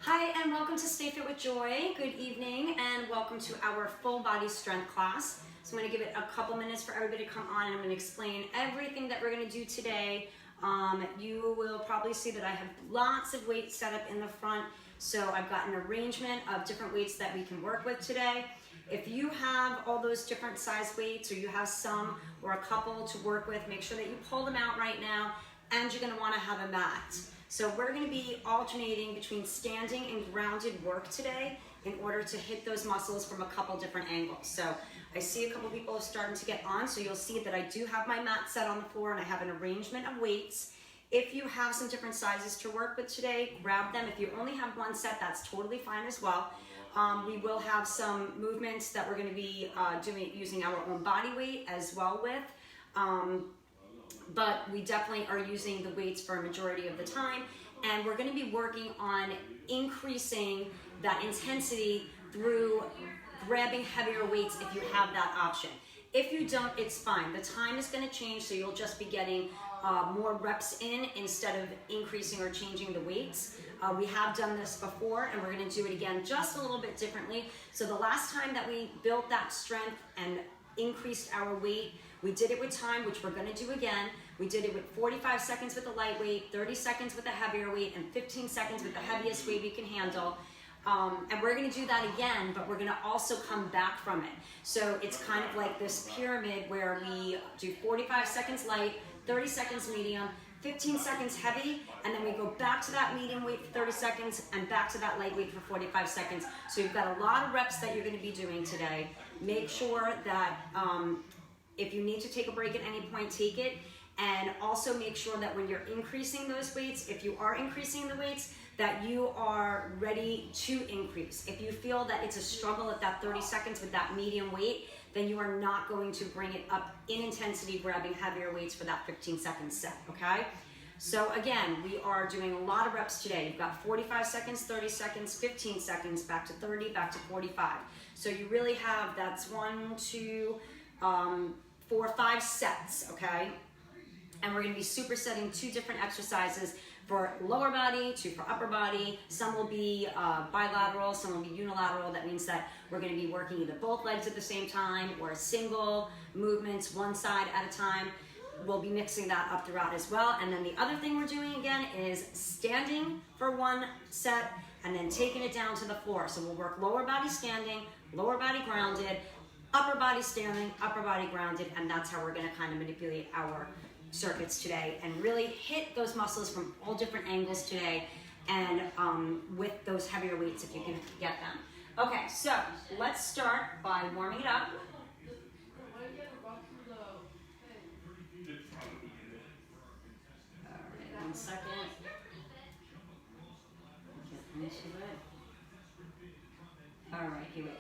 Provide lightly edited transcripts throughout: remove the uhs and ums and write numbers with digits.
Hi and welcome to Stay Fit with Joy. Good evening and welcome to our full body strength class. So I'm going to give it a couple minutes for everybody to come on and I'm going to explain everything that we're going to do today. You will probably see that I have lots of weights set up in the front. So I've got an arrangement of different weights that we can work with today. If you have all those different size weights or you have some or a couple to work with, make sure that you pull them out right now and you're going to want to have a mat. So we're going to be alternating between standing and grounded work today in order to hit those muscles from a couple different angles. So I see a couple people are starting to get on, so you'll see that I do have my mat set on the floor and I have an arrangement of weights. If you have some different sizes to work with today, grab them. If you only have one set, that's totally fine as well. We will have some movements that we're going to be doing using our own body weight as well with. But we definitely are using the weights for a majority of the time, and we're going to be working on increasing that intensity through grabbing heavier weights if you have that option. If you don't, it's fine. The time is going to change, so you'll just be getting more reps in instead of increasing or changing the weights. We have done this before and we're going to do it again just a little bit differently. So the last time that we built that strength and increased our weight, we did it with time, which we're going to do again. We did it with 45 seconds with the lightweight, 30 seconds with the heavier weight, and 15 seconds with the heaviest weight we can handle. And we're going to do that again, but we're going to also come back from it. So it's kind of like this pyramid where we do 45 seconds light, 30 seconds medium, 15 seconds heavy, and then we go back to that medium weight for 30 seconds and back to that light weight for 45 seconds. So you've got a lot of reps that you're going to be doing today. Make sure that if you need to take a break at any point, take it. And also make sure that when you're increasing those weights, if you are increasing the weights, that you are ready to increase. If you feel that it's a struggle at that 30 seconds with that medium weight, then you are not going to bring it up in intensity, grabbing heavier weights for that 15-second set, okay? So again, we are doing a lot of reps today. You've got 45 seconds, 30 seconds, 15 seconds, back to 30, back to 45. So you really have, that's 1, 2, 4, 5 sets, okay? And we're going to be supersetting 2 different exercises for lower body, 2 for upper body. Some will be bilateral, some will be unilateral. That means that we're going to be working either both legs at the same time or single movements, one side at a time. We'll be mixing that up throughout as well. And then the other thing we're doing again is standing for one set and then taking it down to the floor. So we'll work lower body standing, lower body grounded, upper body standing, upper body grounded, and that's how we're going to kind of manipulate our circuits today and really hit those muscles from all different angles today, and with those heavier weights if you can get them. Okay, so let's start by warming it up. Alright, 1 second. Get into it. Alright, here we go.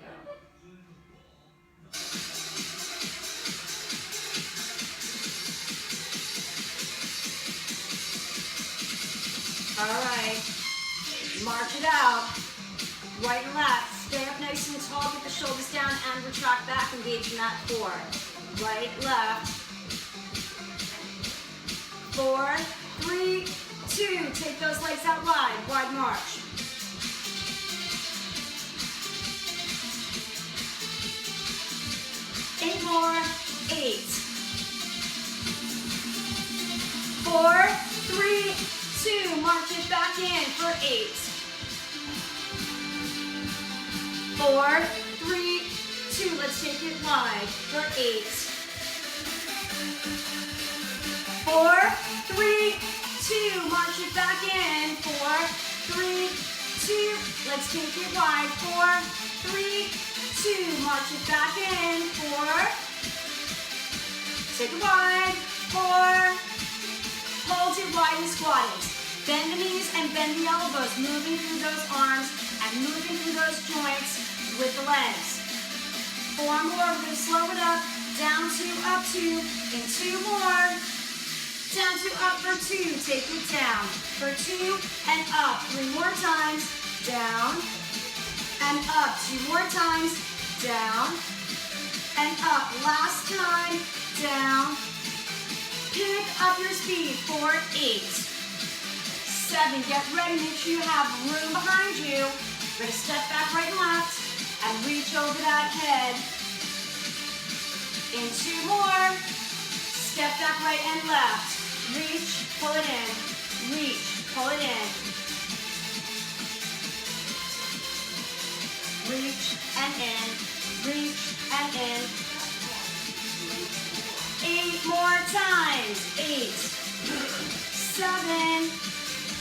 All right, march it out, right and left, stay up nice and tall, get the shoulders down and retract back, engage in that core. Right, left, 4, 3, 2, take those legs out wide march. 8 more, 8, 4, 3, 2, march it back in for 8. 4, 3, 2, let's take it wide for 8. 4, 3, 2, march it back in. 4, 3, 2, let's take it wide. 4, 3, 2, march it back in. 4, take it wide. 4, hold it wide and squat it. Bend the knees and bend the elbows, moving through those arms and moving through those joints with the legs. 4 more, we're going to slow it up. Down 2, up 2, and 2 more. Down 2, up for 2, take it down. For 2 and up, 3 more times. Down and up, 2 more times. Down and up. Last time, down. Pick up your speed for 8. 7. Get ready. Make sure you have room behind you. We're going to step back right and left and reach over that head. In 2 more. Step back right and left. Reach, pull it in. Reach, pull it in. Reach and in. Reach and in. 8 more times. 8, 7.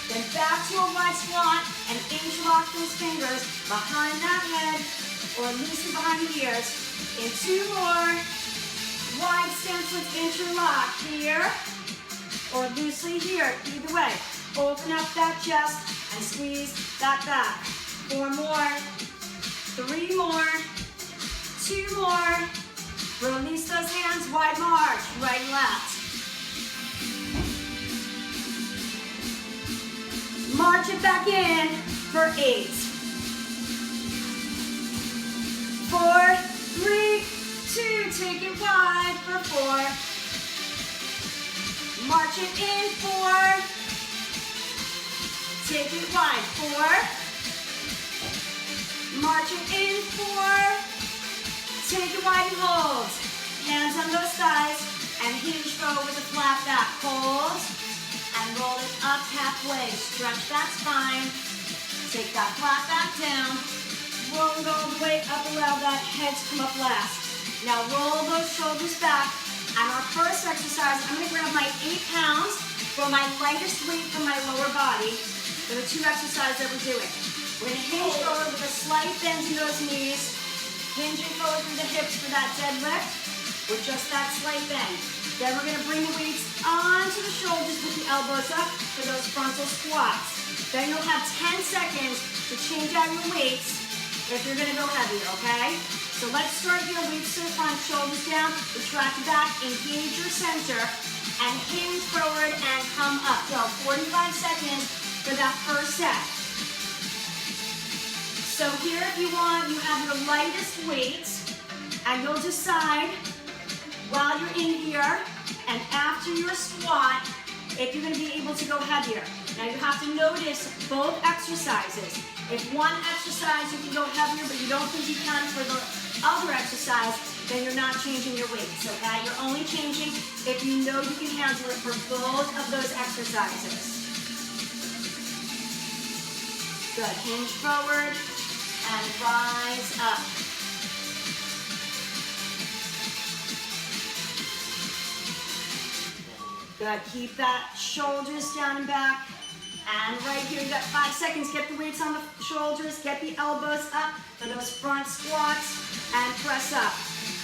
Then back to a wide squat and interlock those fingers behind that head or loosely behind the ears. In 2 more. Wide stance with interlock here or loosely here. Either way. Open up that chest and squeeze that back. 4 more. 3 more. 2 more. Release those hands. Wide march. Right and left. March it back in for 8. 4, 3, 2. Take it wide for 4. March it in 4. Take it wide 4. March it in 4. Take it wide and hold. Hands on those thighs and hinge forward with a flat back. Hold. And roll it up halfway. Stretch that spine. Take that flat back down. Roll it all the way up. Allow that head to come up last. Now roll those shoulders back. And our first exercise, I'm going to grab my 8 pounds for my lightest weight for my lower body. There are 2 exercises that we're doing. We're going to hinge forward with a slight bend in those knees. Hinging forward through the hips for that deadlift with just that slight bend. Then we're going to bring the weights onto the shoulders with the elbows up for those frontal squats. Then you'll have 10 seconds to change out your weights if you're going to go heavier, okay? So let's start here. Weights to the front, shoulders down, retract back, engage your center, and hinge forward and come up. So 45 seconds for that first set. So here, if you want, you have your lightest weights, and you'll decide while you're in here and after your squat if you're going to be able to go heavier. Now you have to notice both exercises. If one exercise you can go heavier, but you don't think you can for the other exercise, then you're not changing your weights, okay? You're only changing if you know you can handle it for both of those exercises. Good, hinge forward and rise up. Good, keep that shoulders down and back. And right here, you got 5 seconds. Get the weights on the shoulders, get the elbows up for those front squats, and press up.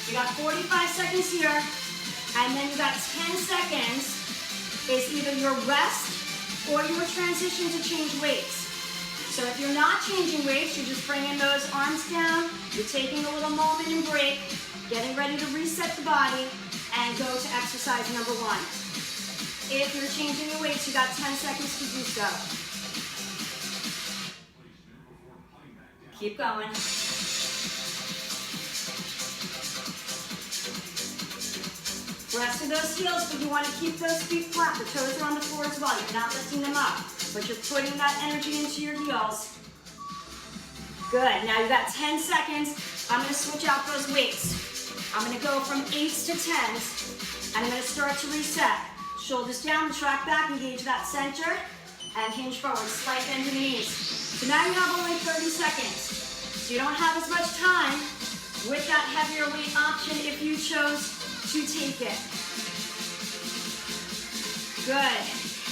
You got 45 seconds here, and then you got 10 seconds is either your rest or your transition to change weights. So if you're not changing weights, you're just bringing those arms down, you're taking a little moment and break, getting ready to reset the body, and go to exercise number 1. If you're changing your weights, you got 10 seconds to do so. Keep going. Press to those heels, but you want to keep those feet flat. The toes are on the floor as well. You're not lifting them up, but you're putting that energy into your heels. Good. Now you got 10 seconds. I'm going to switch out those weights. I'm going to go from 8s to 10s, and I'm going to start to reset. Shoulders down, retract back, engage that center, and hinge forward. Slight bend in the knees. So now you have only 30 seconds. So you don't have as much time with that heavier weight option if you chose to take it. Good.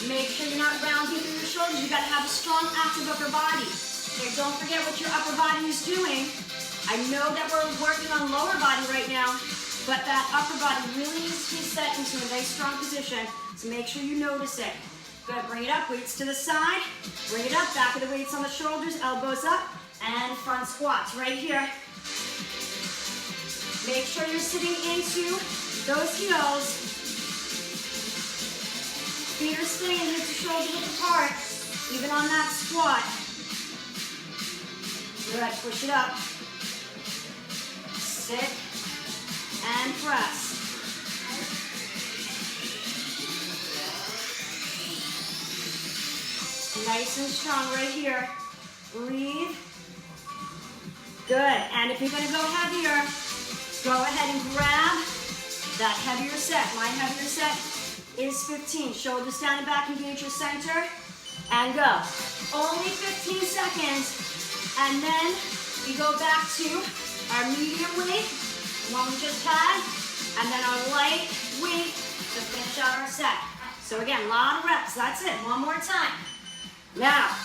Make sure you're not rounding through your shoulders. You got to have a strong, active upper body. Okay, don't forget what your upper body is doing. I know that we're working on lower body right now, but that upper body really needs to be set into a nice strong position, so make sure you notice it. Good, bring it up, weights to the side, bring it up, back of the weights on the shoulders, elbows up, and front squats right here. Make sure you're sitting into those heels. Feet are staying hip to shoulder width apart, even on that squat. Good, push it up. Sit. And press. Nice and strong right here. Breathe. Good. And if you're going to go heavier, go ahead and grab that heavier set. My heavier set is 15. Shoulders down and back, engage your center, and go. Only 15 seconds, and then we go back to our medium weight, the one we just had, and then our light weight to finish out our set. So again, a lot of reps. That's it. One more time. Now,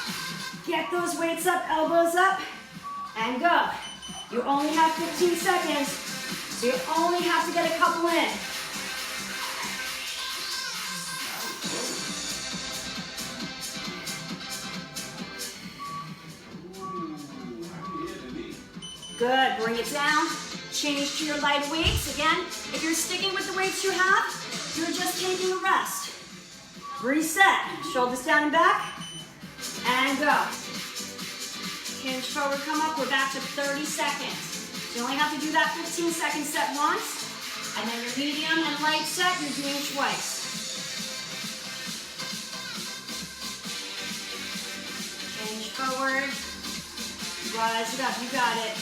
get those weights up, elbows up, and go. You only have 15 seconds, so you only have to get a couple in. Good, bring it down. Change to your lighter weights. Again, if you're sticking with the weights you have, you're just taking a rest. Reset, shoulders down and back, and go. Hinge forward, come up, we're back to 30 seconds. So you only have to do that 15-second set once, and then your medium and light set, you're doing twice. Hinge forward, rise it up, you got it.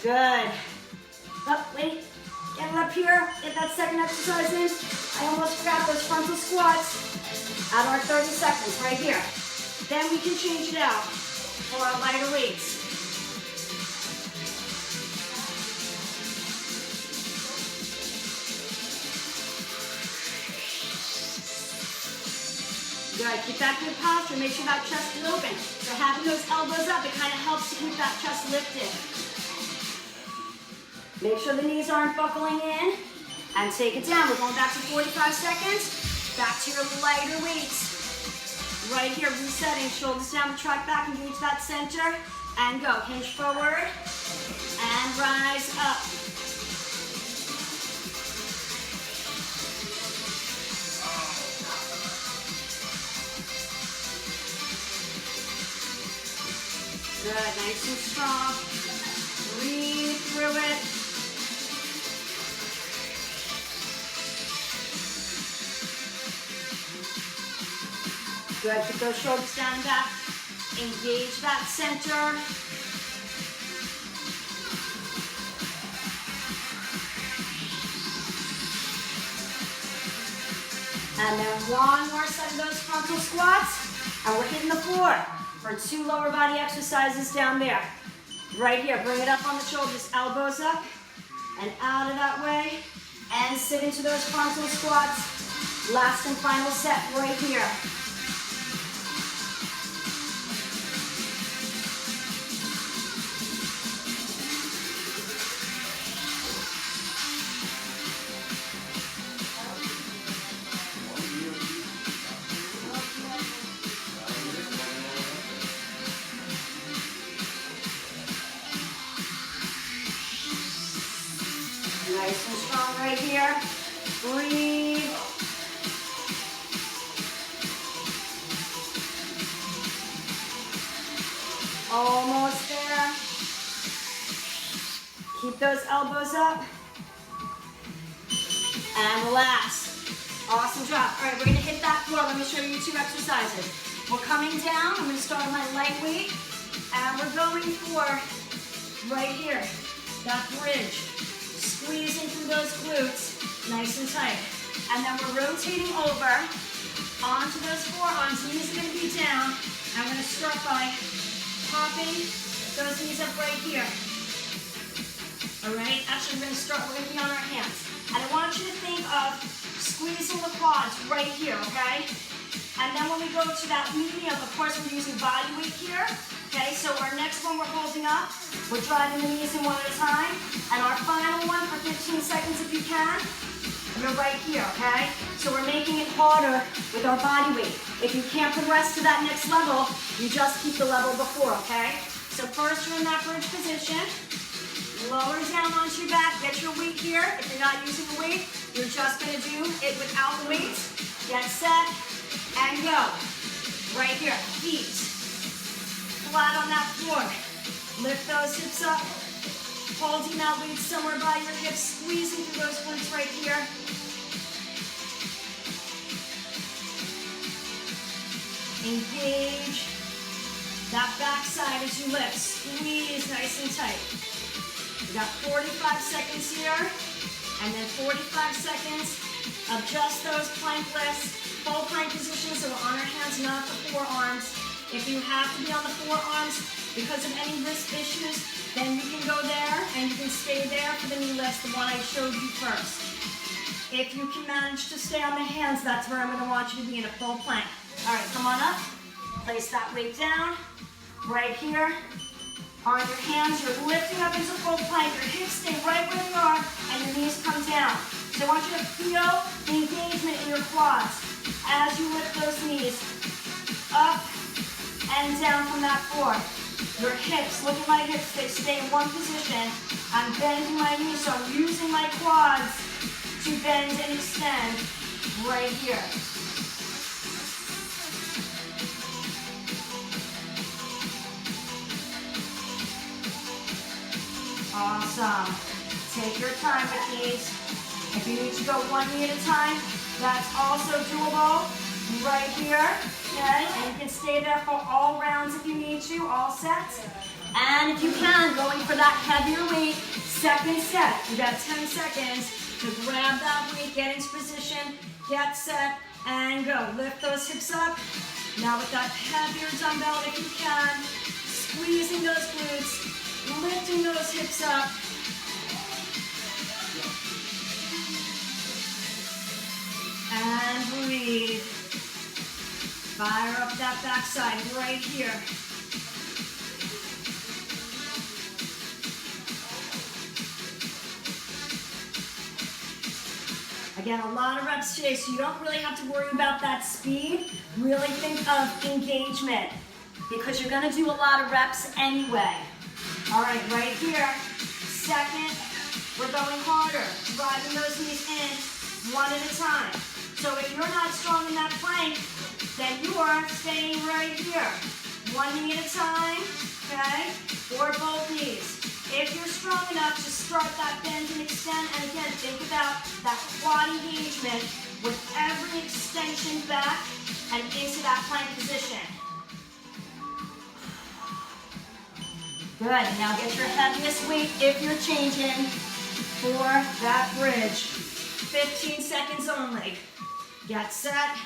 Good. Up, wait. Get it up here. Get that second exercise in. I almost forgot those frontal squats. At our 30 seconds right here. Then we can change it out for our lighter weights. Good. Keep that good posture. Make sure that chest is open. So having those elbows up, it kind of helps to keep that chest lifted. Make sure the knees aren't buckling in, and take it down. We're going back to 45 seconds. Back to your lighter weights. Right here, resetting, shoulders down, track back, engage that center, and go. Hinge forward, and rise up. Good, nice and strong. Breathe through it. Good, keep those shoulders down and back. Engage that center. And then one more set of those frontal squats. And we're hitting the floor for 2 lower body exercises down there. Right here, bring it up on the shoulders, elbows up and out of that way. And sit into those frontal squats. Last and final set right here. Nice and strong right here. Breathe. Almost there. Keep those elbows up. And relax. Awesome job. All right, we're going to hit that floor. Let me show you 2 exercises. We're coming down. I'm going to start with my light weight. And we're going for right here, that bridge. Squeezing through those glutes, nice and tight. And then we're rotating over onto those forearms. Knees are going to be down. I'm going to start by popping those knees up right here. All right? Actually, we're going to be on our hands. And I want you to think of squeezing the quads right here, okay? And then when we go to that medium, of course, we're using body weight here. Okay, so our next one we're holding up. We're driving the knees in one at a time. And our final one for 15 seconds if you can. You're right here, okay? So we're making it harder with our body weight. If you can't progress to that next level, you just keep the level before, okay? So first you're in that bridge position. Lower down onto your back. Get your weight here. If you're not using the weight, you're just going to do it without the weights. Get set and go. Right here. Feet flat on that floor. Lift those hips up. Holding that weight somewhere by your hips, squeezing through those glutes right here. Engage that backside as you lift. Squeeze nice and tight. We got 45 seconds here, and then 45 seconds of just those plank lifts. Full plank position, so we're on our hands, not the forearms. If you have to be on the forearms because of any wrist issues, then you can go there and you can stay there for the knee lifts, the one I showed you first. If you can manage to stay on the hands, that's where I'm going to want you to be in a full plank. All right, come on up. Place that weight down right here. On your hands, you're lifting up into full plank. Your hips stay right where they are, and your knees come down. So I want you to feel the engagement in your quads as you lift those knees up and down from that floor. Your hips, look at my hips, they stay in one position. I'm bending my knees, so I'm using my quads to bend and extend right here. Awesome. Take your time with these. If you need to go one knee at a time, that's also doable right here. Okay, and you can stay there for all rounds if you need to, all sets. And if you can, going for that heavier weight, second set. You got 10 seconds to grab that weight, get into position, get set, and go. Lift those hips up. Now with that heavier dumbbell if you can, squeezing those glutes, lifting those hips up. And breathe. Fire up that backside right here. Again, a lot of reps today, so you don't really have to worry about that speed. Really think of engagement because you're gonna do a lot of reps anyway. All right, right here, second, we're going harder, driving those knees in one at a time. So if you're not strong in that plank, then you are staying right here. One knee at a time, okay? Or both knees. If you're strong enough to start that bend and extend, and again, think about that quad engagement with every extension back and into that plank position. Good, now get your heaviest weight if you're changing for that bridge. 15 seconds only. Get set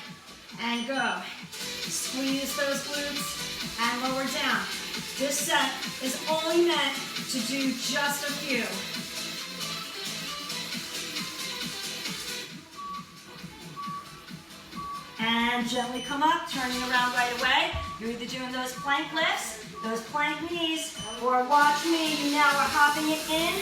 and go. Squeeze those glutes and lower down. This set is only meant to do just a few. And gently come up, turning around right away. You're either doing those plank lifts, those plank knees, or watch me, you now are hopping it in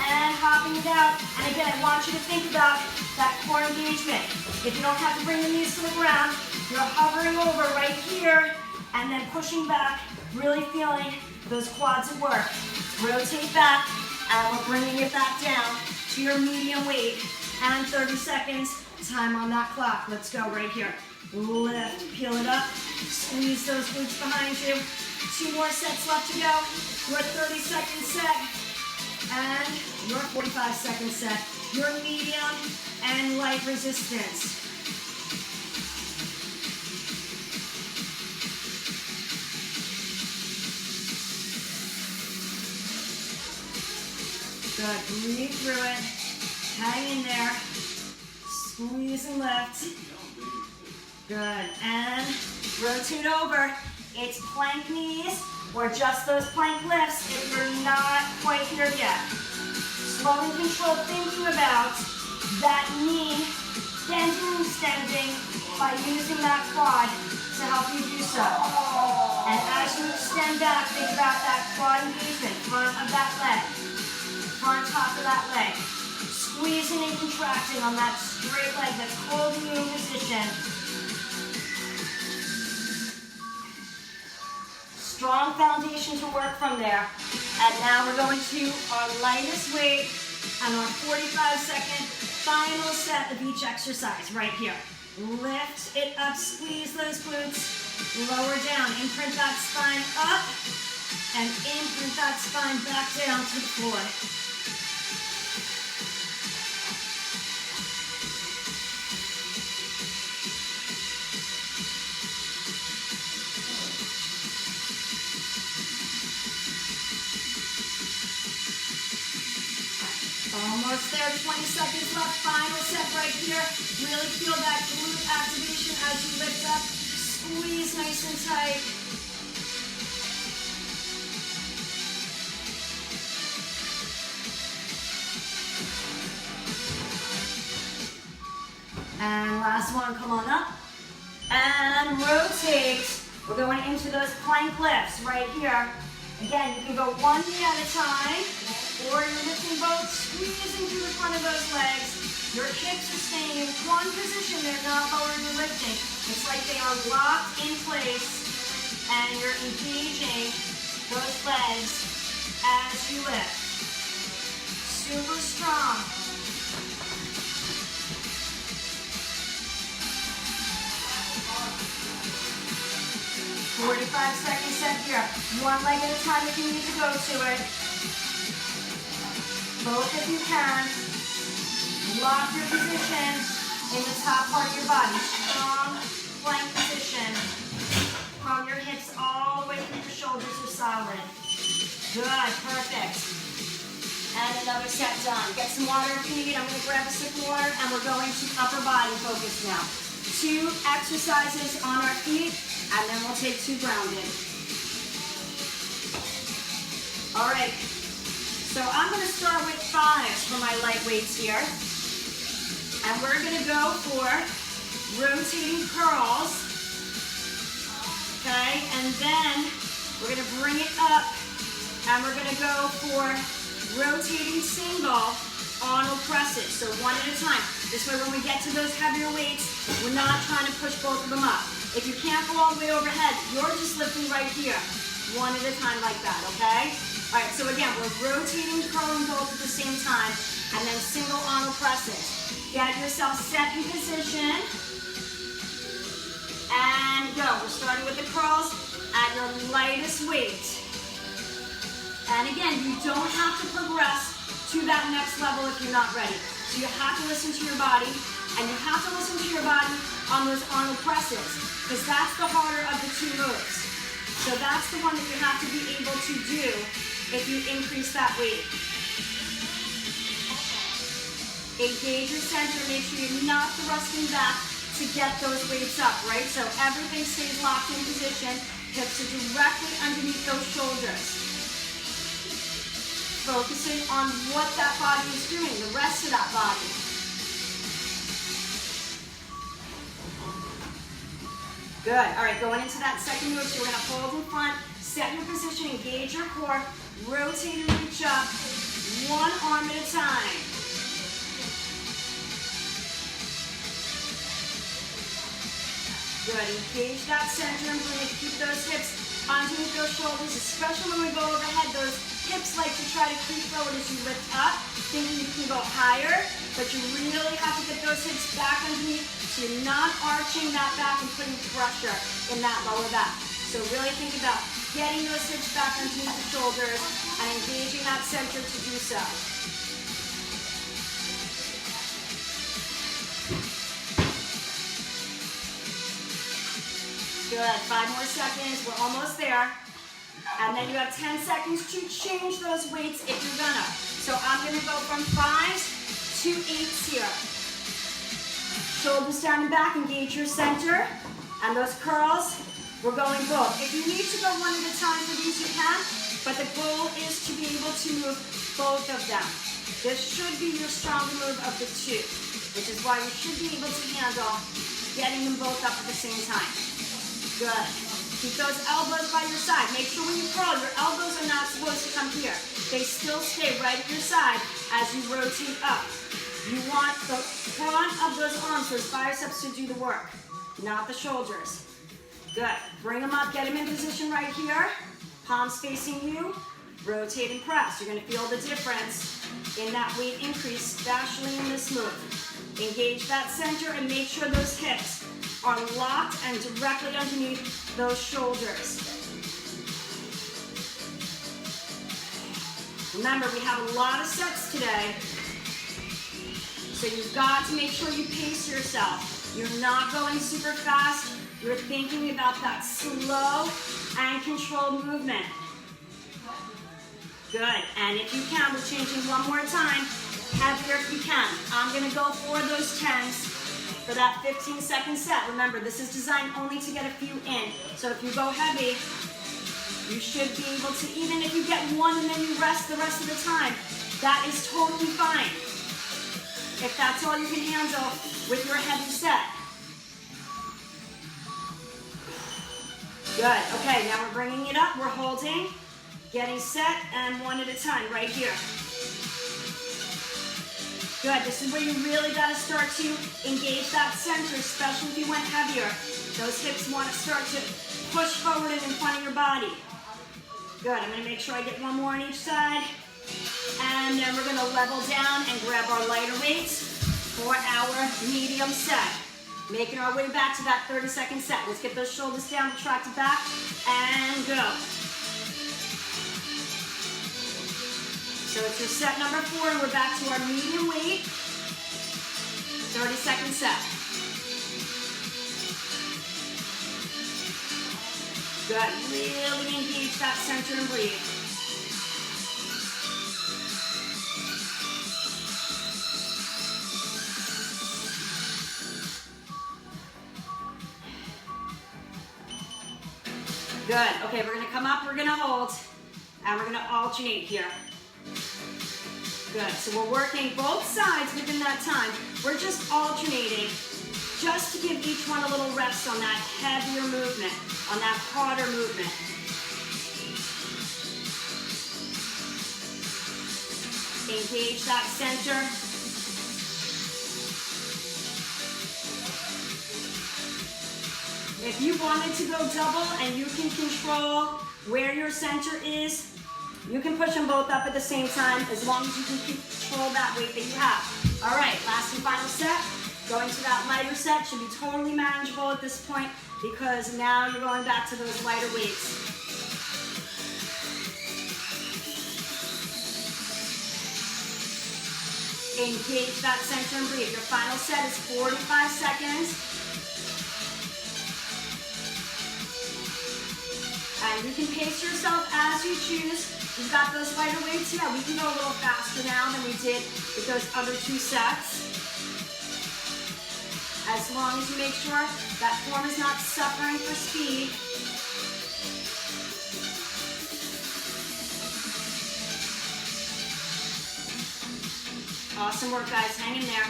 and hopping it out. And again, I want you to think about that core engagement. If you don't have to bring the knees to the ground, you're hovering over right here and then pushing back, really feeling those quads at work. Rotate back, and we're bringing it back down to your medium weight. And 30 seconds, time on that clock. Let's go right here. Lift, peel it up, squeeze those glutes behind you. 2 more sets left to go. Your 30-second set and your 45-second set. Your medium and light resistance. Good, breathe through it. Hang in there. Squeeze and lift. Good, and rotate over. It's plank knees or just those plank lifts if you're not quite here yet. Slow and controlled thinking about that knee bending and extending by using that quad to help you do so. And as you extend back, think about that quad engagement, front of that leg, front top of that leg. Squeezing and contracting on that straight leg that's holding you in position. Strong foundation to work from there. And now we're going to our lightest weight and our 45-second final set of each exercise right here. Lift it up, squeeze those glutes, lower down, imprint that spine up And imprint that spine back down to the floor. Almost there, 20 seconds left, final set right here. Really feel that glute activation as you lift up. Squeeze nice and tight. And last one, come on up. And rotate. We're going into those plank lifts right here. Again, you can go one knee at a time, or you're lifting both, squeezing through the front of those legs. Your hips are staying in one position, they're not lowering or lifting. It's like they are locked in place, and you're engaging those legs as you lift. Super strong. 45 seconds set here. One leg at a time if you need to go to it. Both if you can. Lock your position in the top part of your body. Strong plank position. From your hips all the way through your shoulders are solid. Good, perfect. And another set done. Get some water if you need. I'm going to grab a sip of water and we're going to upper body focus now. 2 exercises on our feet, and then we'll take 2 grounded. All right, so I'm gonna start with 5s for my light weights here. And we're gonna go for rotating curls, okay? And then we're gonna bring it up, and we're gonna go for rotating single Arnold presses, so one at a time. This way when we get to those heavier weights, we're not trying to push both of them up. If you can't go all the way overhead, you're just lifting right here. One at a time like that, okay? All right, so again, we're rotating, curling both at the same time, and then single Arnold presses. Get yourself set in position, and go. We're starting with the curls at your lightest weight. And again, you don't have to progress to that next level if you're not ready. So you have to listen to your body, and you have to listen to your body on those Arnold presses, because that's the harder of the 2 moves. So that's the one that you have to be able to do if you increase that weight. Engage your center, make sure you're not thrusting back to get those weights up, right? So everything stays locked in position, hips are directly underneath those shoulders. Focusing on what that body is doing, the rest of that body. Good. All right, going into that second move, so we're going to hold in front, set your position, engage your core, rotate and reach up, one arm at a time. Good. Engage that center and bring it. Keep those hips underneath those shoulders, especially when we go overhead. Those hips like to try to creep forward as you lift up, thinking you can go higher, but you really have to get those hips back underneath so you're not arching that back and putting pressure in that lower back. So really think about getting those hips back underneath the shoulders and engaging that center to do so. Good, 5 more seconds, we're almost there. And then you have 10 seconds to change those weights if you're gonna. So I'm gonna go from 5s to 8s here. Shoulders down and back, engage your center. And those curls, we're going both. If you need to go one at a time for these, you can, but the goal is to be able to move both of them. This should be your stronger move of the 2, which is why you should be able to handle getting them both up at the same time. Good. Keep those elbows by your side. Make sure when you curl, your elbows are not supposed to come here. They still stay right at your side as you rotate up. You want the front of those arms, those biceps to do the work, not the shoulders. Good. Bring them up, get them in position right here. Palms facing you. Rotate and press. You're going to feel the difference in that weight increase, especially in this move. Engage that center and make sure those hips are locked and directly underneath those shoulders. Remember, we have a lot of sets today, so you've got to make sure you pace yourself. You're not going super fast. You're thinking about that slow and controlled movement. Good, and if you can, we're changing one more time. Heavier if you can. I'm gonna go for those 10s for that 15-second set. Remember, this is designed only to get a few in. So if you go heavy, you should be able to, even if you get one and then you rest the rest of the time, that is totally fine. If that's all you can handle with your heavy set. Good, okay, now we're bringing it up, we're holding. Getting set, and one at a time, right here. Good, this is where you really gotta start to engage that center, especially if you went heavier. Those hips wanna start to push forward and in front of your body. Good, I'm gonna make sure I get one more on each side. And then we're gonna level down and grab our lighter weights for our medium set. Making our way back to that 30-second set. Let's get those shoulders down, retract it back, and go. So it's your set number 4, and we're back to our medium weight, 30-second set. Good, really engage that center and breathe. Good, okay, we're gonna come up, we're gonna hold, and we're gonna alternate here. Good, so we're working both sides within that time. We're just alternating, just to give each one a little rest on that heavier movement, on that harder movement. Engage that center. If you wanted to go double and you can control where your center is, you can push them both up at the same time as long as you can control that weight that you have. All right, last and final set. Going to that lighter set should be totally manageable at this point because now you're going back to those lighter weights. Engage that center and breathe. Your final set is 45 seconds. And you can pace yourself as you choose. You've got those lighter weights. Yeah, we can go a little faster now than we did with those other 2 sets. As long as you make sure that form is not suffering for speed. Awesome work, guys. Hang in there.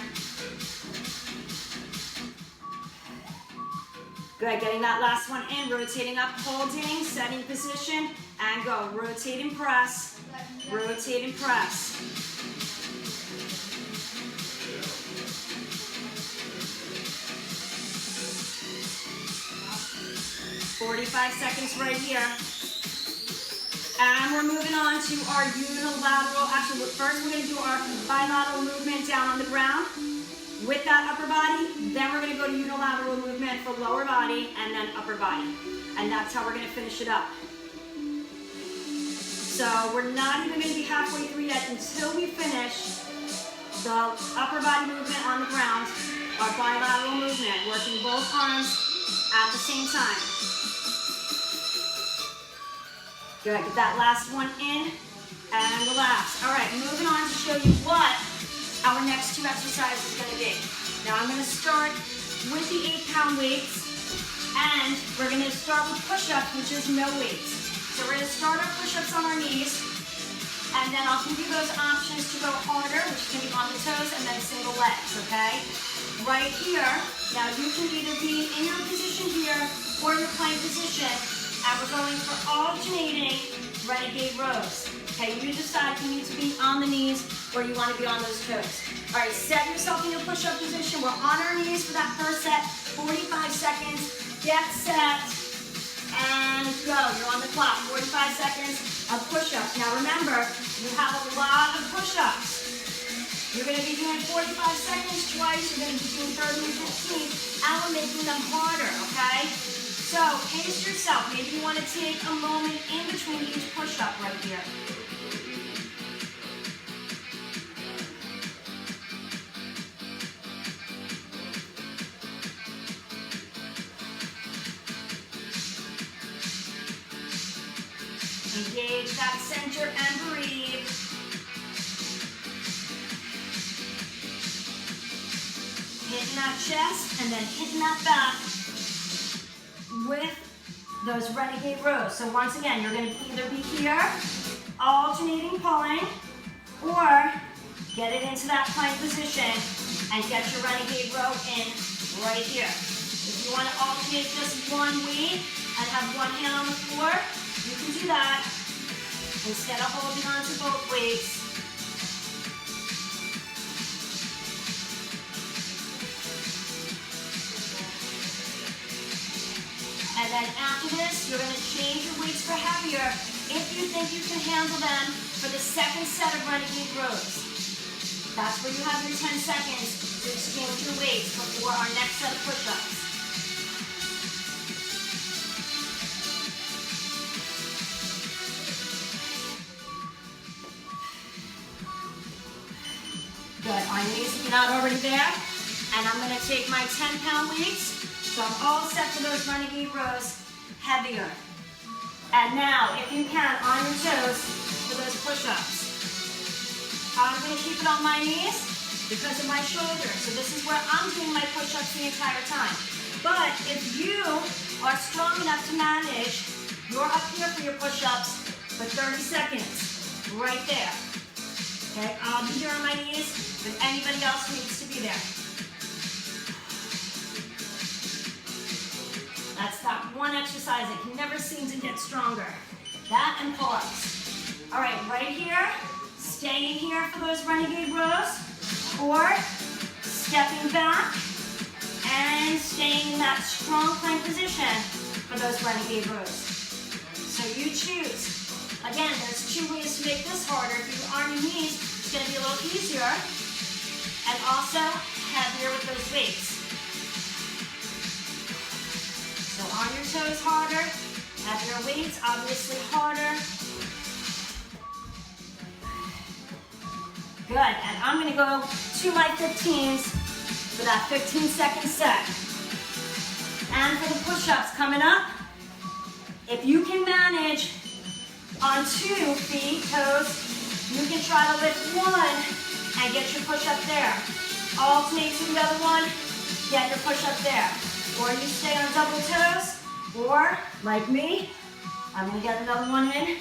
Good, getting that last one in, rotating up, holding, setting position, and go. Rotate and press, rotate and press. 45 seconds right here. And we're moving on to our unilateral, actually first we're gonna do our bilateral movement down on the ground with that upper body, then we're gonna go to unilateral movement for lower body and then upper body. And that's how we're gonna finish it up. So we're not even gonna be halfway through yet until we finish the upper body movement on the ground, our bilateral movement, working both arms at the same time. Good, get that last one in and relax. All right, moving on to show you what our next 2 exercises is gonna be. Now I'm gonna start with the 8-pound weights and we're gonna start with push-ups, which is no weights. So we're gonna start our push-ups on our knees and then I'll give you those options to go harder, which can be on the toes and then single legs, okay? Right here, now you can either be in your position here or your plank position. And we're going for alternating renegade rows. Okay, you decide if you need to be on the knees or you want to be on those toes. All right, set yourself in your push-up position. We're on our knees for that first set, 45 seconds. Get set and go. You're on the clock, 45 seconds of push-ups. Now remember, you have a lot of push-ups. You're going to be doing 45 seconds twice. You're going to be doing 30 and 15, and we're making them harder, okay? So pace yourself. Maybe you want to take a moment in between each push-up right here. Engage that center and breathe. Hitting that chest and then hitting that back with those renegade rows. So once again, you're going to either be here, alternating pulling, or get it into that plank position and get your renegade row in right here. If you want to alternate just one weight and have one hand on the floor, you can do that instead of holding on to both weights. And then after this, you're going to change your weights for heavier if you think you can handle them for the second set of renegade rows. That's where you have your 10 seconds to exchange your weights before our next set of push-ups. Good, on your knees if you're not already there. And I'm going to take my 10-pound weights. So I'm all set for those renegade rows, heavier. And now, if you can, on your toes for those push-ups. I'm going to keep it on my knees because of my shoulders. So this is where I'm doing my push-ups the entire time. But if you are strong enough to manage, you're up here for your push-ups for 30 seconds, right there. Okay, I'll be here on my knees, but anybody else needs to be there. That's that one exercise that can never seem to get stronger. That and pull-ups. All right, right here, staying here for those renegade rows, or stepping back and staying in that strong plank position for those renegade rows. So you choose. Again, there's two ways to make this harder. If you're on your knees, it's going to be a little easier and also heavier with those weights. So on your toes harder, heavier weights, obviously harder. Good, and I'm gonna go to my 15s for that 15-second set. And for the push-ups coming up, if you can manage on 2 feet, toes, you can try to lift one and get your push-up there. Alternate to the other one, get your push-up there. Or you stay on double toes, or like me, I'm gonna get another one in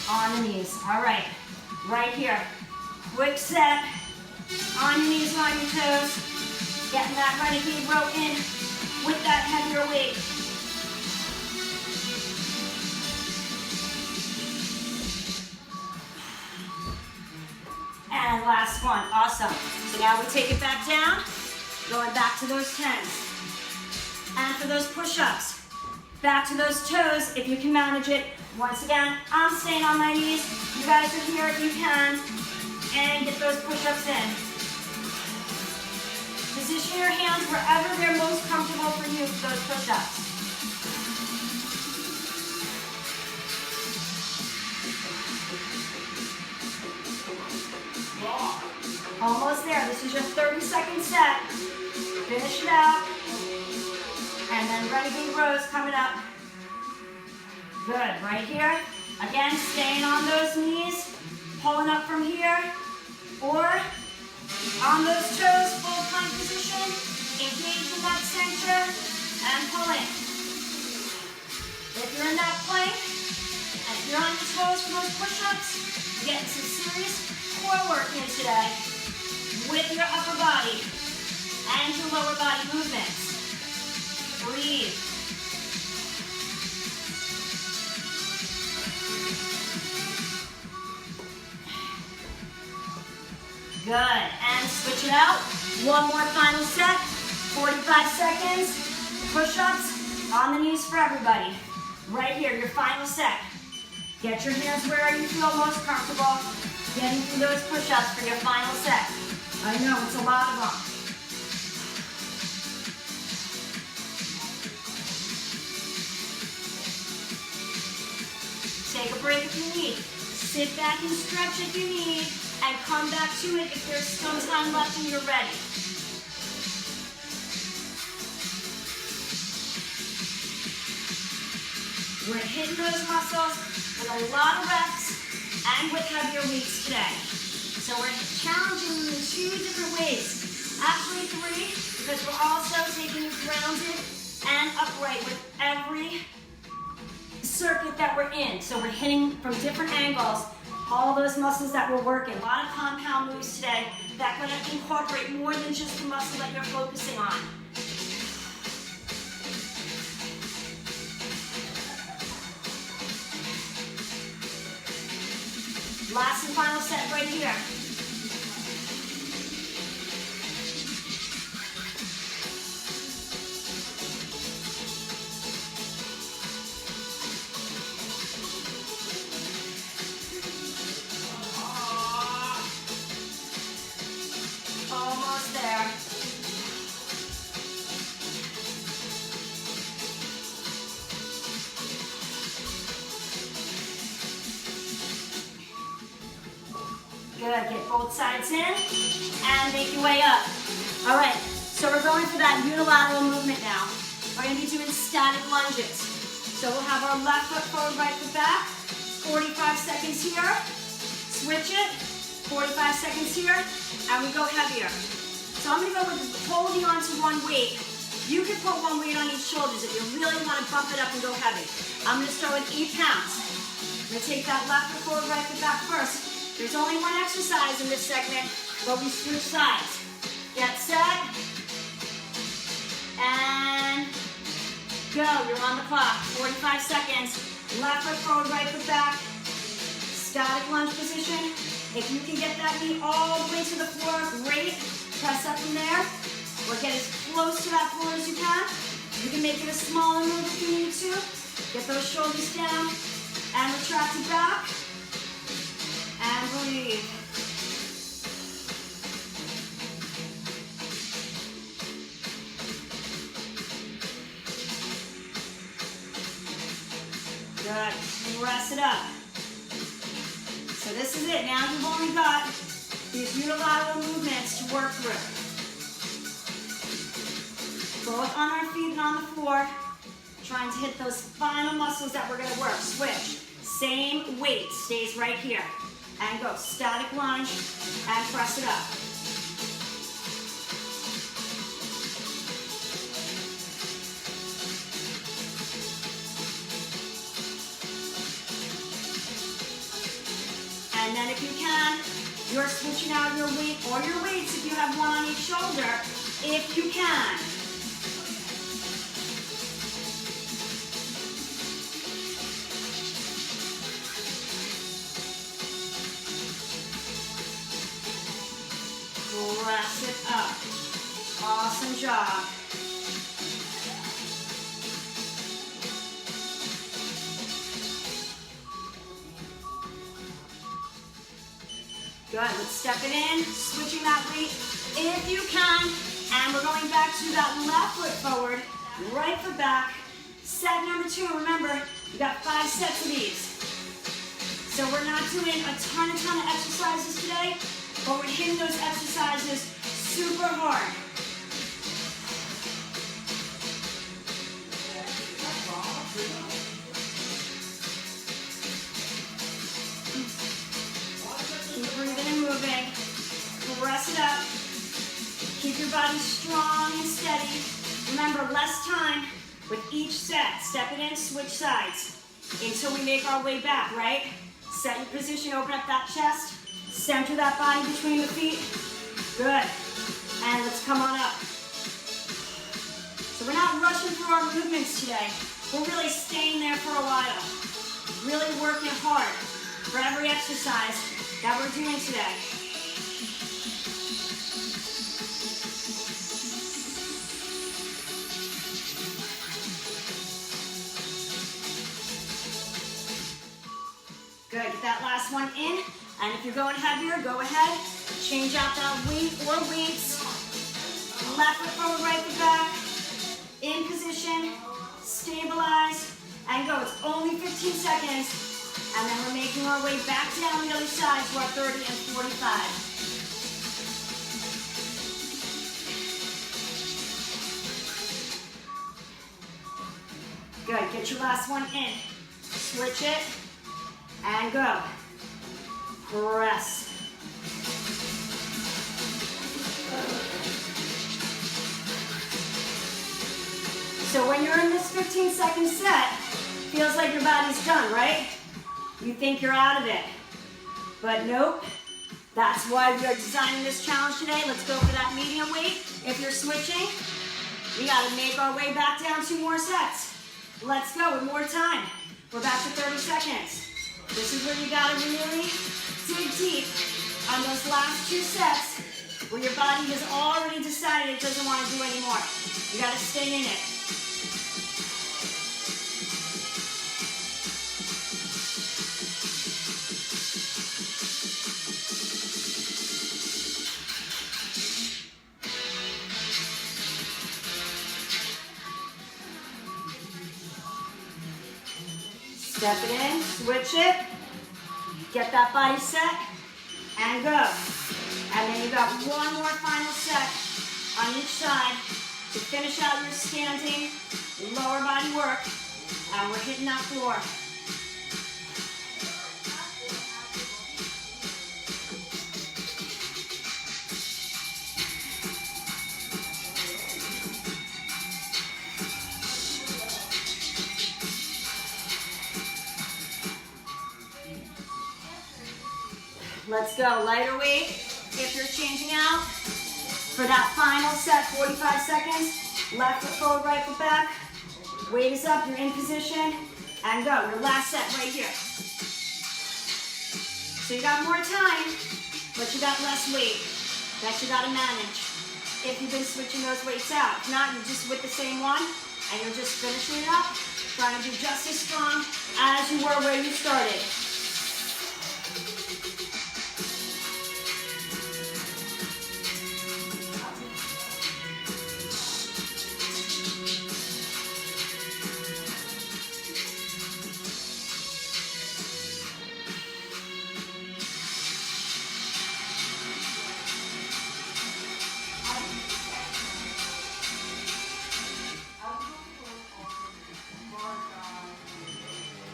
on the knees. All right, right here. Quick set, on your knees, on your toes, getting that renegade row in with that heavier weight. And last one, awesome. So now we take it back down, going back to those 10s. And for those push-ups, back to those toes, if you can manage it. Once again, I'm staying on my knees. You guys are here if you can. And get those push-ups in. Position your hands wherever they're most comfortable for you for those push-ups. Almost there. This is your 30-second set. Finish it out. And then renegade rows coming up. Good, right here. Again, staying on those knees, pulling up from here, or on those toes, full plank position, engaging that center, and pulling. If you're in that plank, and if you're on your toes for those push-ups, you're getting some serious core work in today with your upper body and your lower body movements. Breathe. Good, and switch it out. One more final set, 45 seconds. Push-ups on the knees for everybody. Right here, your final set. Get your hands where you feel most comfortable. Getting through those push-ups for your final set. I know, it's a lot of them. Take a break if you need. Sit back and stretch if you need. And come back to it if there's some time left and you're ready. We're hitting those muscles with a lot of reps and with heavier weights today. So we're challenging you in 2 different ways. Actually 3, because we're also taking you grounded and upright with every circuit that we're in. So we're hitting from different angles, all those muscles that we're working. A lot of compound moves today that are going to incorporate more than just the muscle that you're focusing on. Last and final set right here. Almost there. Good, get both sides in and make your way up. All right, so we're going for that unilateral movement now. We're gonna be doing static lunges. So we'll have our left foot forward, right foot back, 45 seconds here, switch it, 45 seconds here, and we go heavier. So I'm gonna go with holding on to one weight. You can put one weight on each shoulders if you really wanna bump it up and go heavy. I'm gonna start with 8 pounds. I'm gonna take that left foot forward, right foot back first. There's only one exercise in this segment, but we switch sides. Get set, and go. You're on the clock, 45 seconds. Left foot forward, right foot back. Static lunge position. If you can get that knee all the way to the floor, great. Press up from there, or get as close to that floor as you can. You can make it a smaller move if you need to. Get those shoulders down, and retract it back. And breathe. Good. Press it up. So this is it. Now you've only got these unilateral movements to work through. Both on our feet and on the floor. Trying to hit those final muscles that we're going to work. Switch. Same weight stays right here. And go, static lunge, and press it up. And then if you can, you're switching out your weight or your weights if you have one on each shoulder, if you can. Press it up. Awesome job. Good, let's step it in, switching that weight if you can. And we're going back to that left foot forward, right foot back. Set number 2, remember, we got 5 sets of these. So we're not doing a ton of exercises today, but we're hitting those exercises super hard. Keep breathing and moving. Press it up. Keep your body strong and steady. Remember, less time with each set. Step it in, switch sides until we make our way back, right? Set your position, open up that chest. Center that body between the feet. Good. And let's come on up. So we're not rushing through our movements today. We're really staying there for a while. Really working hard for every exercise that we're doing today. Good, get that last one in. And if you're going heavier, go ahead. Change out that weight or weights. Left foot forward, right foot back. In position, stabilize, and go. It's only 15 seconds. And then we're making our way back down the other side to our 30 and 45. Good, get your last one in. Switch it. and go. Press. So when you're in this 15-second set, feels like your body's done, right? You think you're out of it. But nope. That's why we are designing this challenge today. Let's go for that medium weight. If you're switching, we gotta make our way back down 2 more sets. Let's go with more time. We're back to 30 seconds. This is where you gotta really dig deep on those last 2 sets where your body has already decided it doesn't want to do anymore. You gotta stay in it. Step it in, switch it, get that body set, and go. And then you got one more final set on each side to finish out your standing lower body work, and we're hitting that floor. Let's go, lighter weight if you're changing out. For that final set, 45 seconds, left foot forward, right foot back. Weight is up, you're in position, and go. Your last set right here. So you got more time, but you got less weight that you gotta manage if you've been switching those weights out. If not, you're just with the same one, and you're just finishing it up, trying to be just as strong as you were where you started.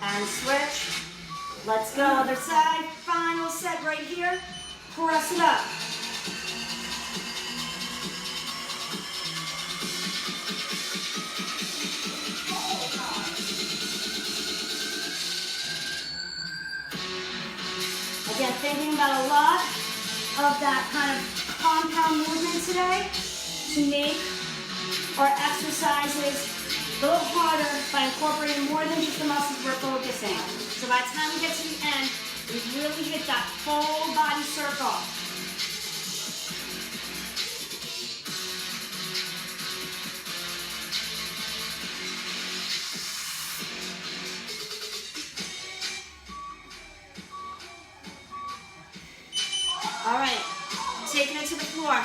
And switch. Let's go, other side. Final set right here. Press it up. Again, thinking about a lot of that kind of compound movement today to make our exercises a little harder by incorporating more than just the muscles we're focusing. So by the time we get to the end, we've really hit that full body circle. All right, taking it to the floor.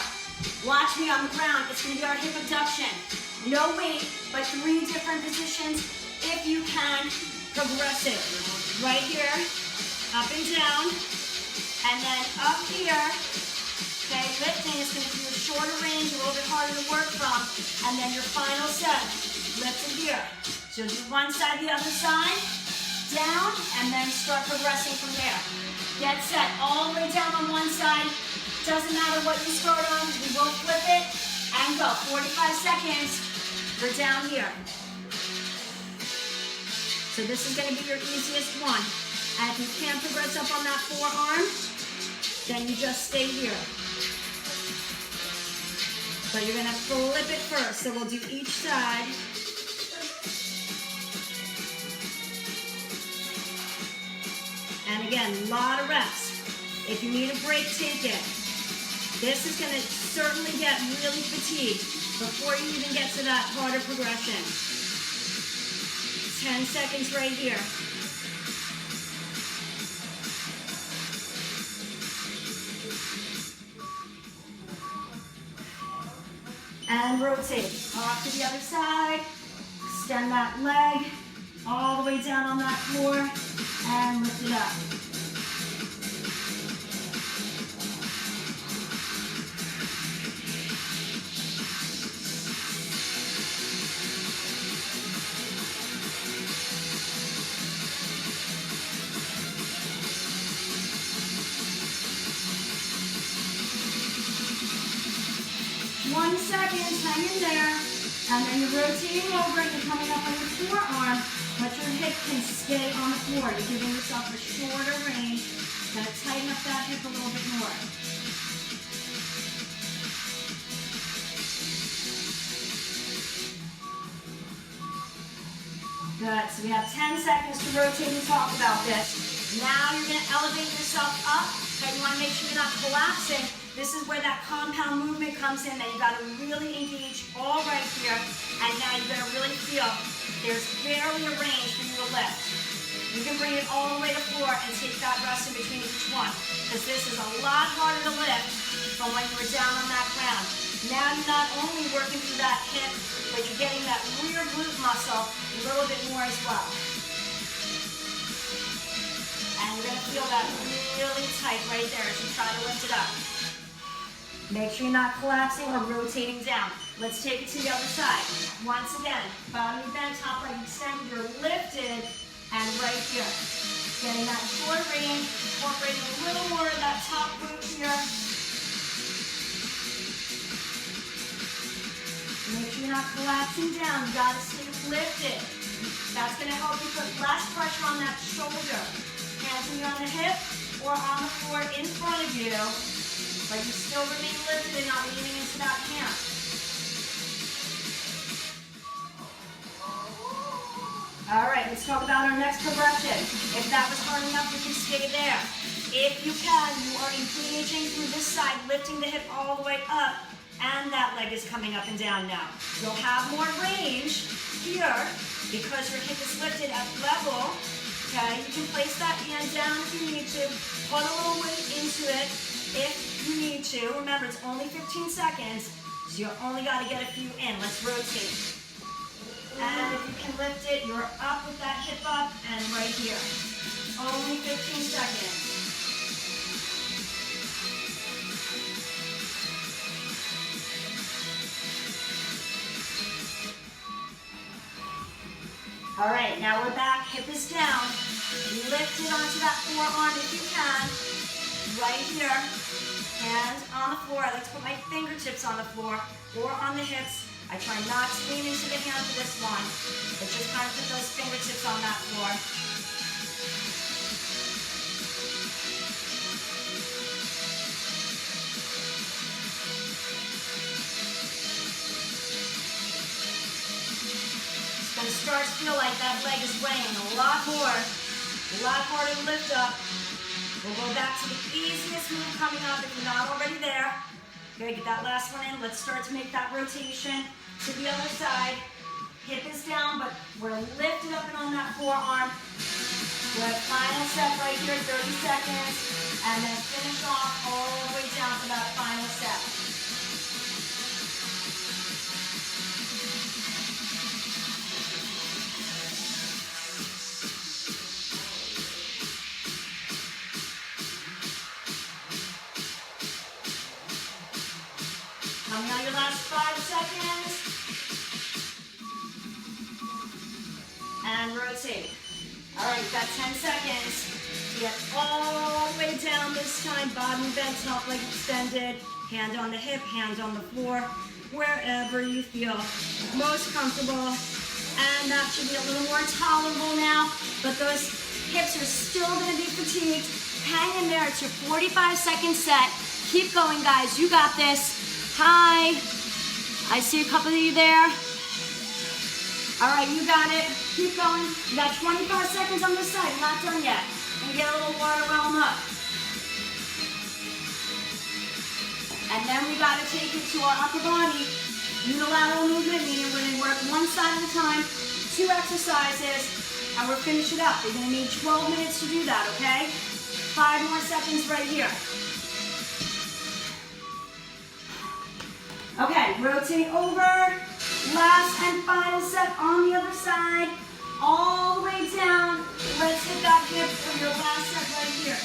Watch me on the ground. It's going to be our hip abduction. No weight, but 3 different positions if you can. Progressive. Right here, up and down, and then up here. Okay, lifting is going to be a shorter range, a little bit harder to work from, and then your final set, lift it here. So do one side, the other side, down, and then start progressing from there. Get set all the way down on one side. Doesn't matter what you start on, we will flip it, and go. 45 seconds. We're down here. So this is going to be your easiest one. And if you can't progress up on that forearm, then you just stay here. But you're going to flip it first. So we'll do each side. And again, a lot of reps. If you need a break, take it. This is going to certainly get really fatigued before you even get to that harder progression. 10 seconds right here. And rotate off to the other side. Extend that leg all the way down on that floor and lift it up. 20 seconds, hang in there. And then you're rotating over and you're coming up on your forearm, but your hip can stay on the floor. You're giving yourself a shorter range. Gonna tighten up that hip a little bit more. Good, so we have 10 seconds to rotate and talk about this. Now you're gonna elevate yourself up, and you wanna make sure you're not collapsing. This is where that compound movement comes in, that you gotta really engage all right here, and now you're gonna really feel there's barely a range for you to lift. You can bring it all the way to the floor and take that rest in between each one, because this is a lot harder to lift from when you were down on that ground. Now you're not only working through that hip, but you're getting that rear glute muscle a little bit more as well. And you're gonna feel that really tight right there as you try to lift it up. Make sure you're not collapsing or rotating down. Let's take it to the other side. Once again, bottom bent, top leg extended, you're lifted, and right here. Getting that short range, incorporating a little more of that top glute here. Make sure you're not collapsing down. You gotta stay lifted. That's gonna help you put less pressure on that shoulder. Hands can be on the hip or on the floor in front of you, but you still remain lifted and not leaning into that hand. All right, let's talk about our next progression. If that was hard enough, we can stay there. If you can, you are engaging through this side, lifting the hip all the way up, and that leg is coming up and down now. You'll have more range here because your hip is lifted at level. Okay, you can place that hand down if you need to. Put a little weight into it if you need to. Remember, it's only 15 seconds, so you only got to get a few in. Let's rotate. And if you can lift it, you're up with that hip up and right here. Only 15 seconds. All right, now we're back, hip is down. Lift it onto that forearm if you can. Right here, hands on the floor. I like to put my fingertips on the floor or on the hips. I try not to lean into the hand for this one, but just kind of put those fingertips on that floor. It's going to start to feel like that leg is weighing a lot more, a lot harder to lift up. We'll go back to the easiest move coming up if you're not already there. Gotta get that last one in. Let's start to make that rotation to the other side. Hip is down, but we're lifted up and on that forearm. We're at final set right here, 30 seconds, and then finish off all the way down to that final set. Coming on your last 5 seconds. And rotate. All right, you've got 10 seconds to get all the way down this time. Bottom bent, top leg extended. Hand on the hip, hands on the floor. Wherever you feel most comfortable. And that should be a little more tolerable now. But those hips are still going to be fatigued. Hang in there. It's your 45-second set. Keep going, guys. You got this. Hi, I see a couple of you there. All right, you got it. Keep going. You got 25 seconds on this side. Not done yet. And get a little water while I'm up. And then we got to take it to our upper body. Unilateral movement, meaning we're going to work one side at a time, 2 exercises, and we'll finish it up. You're going to need 12 minutes to do that, okay? 5 more seconds right here. Okay, rotate over. Last and final set on the other side. All the way down. Let's hit that hip for your last set right here.